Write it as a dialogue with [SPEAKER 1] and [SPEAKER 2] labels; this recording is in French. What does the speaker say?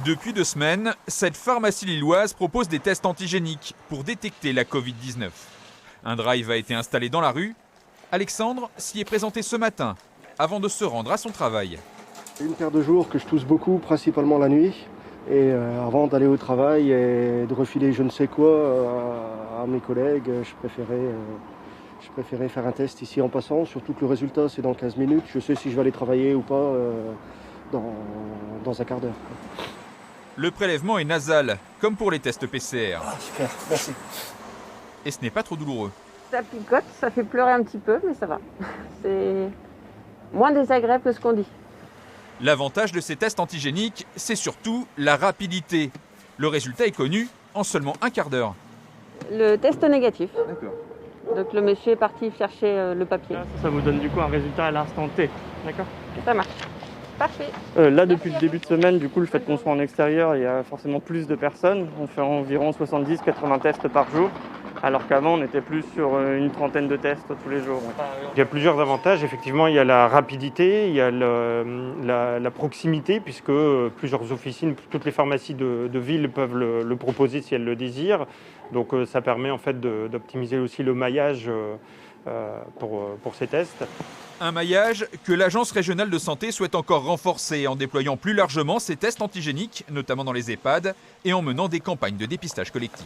[SPEAKER 1] Depuis 2 semaines, cette pharmacie lilloise propose des tests antigéniques pour détecter la Covid-19. Un drive a été installé dans la rue. Alexandre s'y est présenté ce matin, avant de se rendre à son travail.
[SPEAKER 2] Une paire de jours que je tousse beaucoup, principalement la nuit. Et avant d'aller au travail et de refiler je ne sais quoi à mes collègues, je préférais faire un test ici en passant. Surtout que le résultat c'est dans 15 minutes. Je sais si je vais aller travailler ou pas dans un quart d'heure.
[SPEAKER 1] Le prélèvement est nasal, comme pour les tests PCR.
[SPEAKER 2] Ah, super, merci.
[SPEAKER 1] Et ce n'est pas trop douloureux.
[SPEAKER 3] Ça picote, ça fait pleurer un petit peu, mais ça va. C'est moins désagréable que ce qu'on dit.
[SPEAKER 1] L'avantage de ces tests antigéniques, c'est surtout la rapidité. Le résultat est connu en seulement un quart d'heure.
[SPEAKER 3] Le test négatif.
[SPEAKER 1] D'accord.
[SPEAKER 3] Donc le monsieur est parti chercher le papier.
[SPEAKER 4] Ça vous donne du coup un résultat à l'instant T, d'accord?
[SPEAKER 3] Ça marche. Parfait.
[SPEAKER 4] Là, depuis le début de semaine, du coup, le fait qu'on soit en extérieur, il y a forcément plus de personnes. On fait environ 70-80 tests par jour, alors qu'avant, on était plus sur une trentaine de tests tous les jours.
[SPEAKER 5] Il y a plusieurs avantages. Effectivement, il y a la rapidité, il y a la proximité, puisque plusieurs officines, toutes les pharmacies de ville peuvent le proposer si elles le désirent. Donc, ça permet en fait d'optimiser aussi le maillage pour ces tests.
[SPEAKER 1] Un maillage que l'Agence régionale de santé souhaite encore renforcer en déployant plus largement ces tests antigéniques, notamment dans les EHPAD, et en menant des campagnes de dépistage collectif.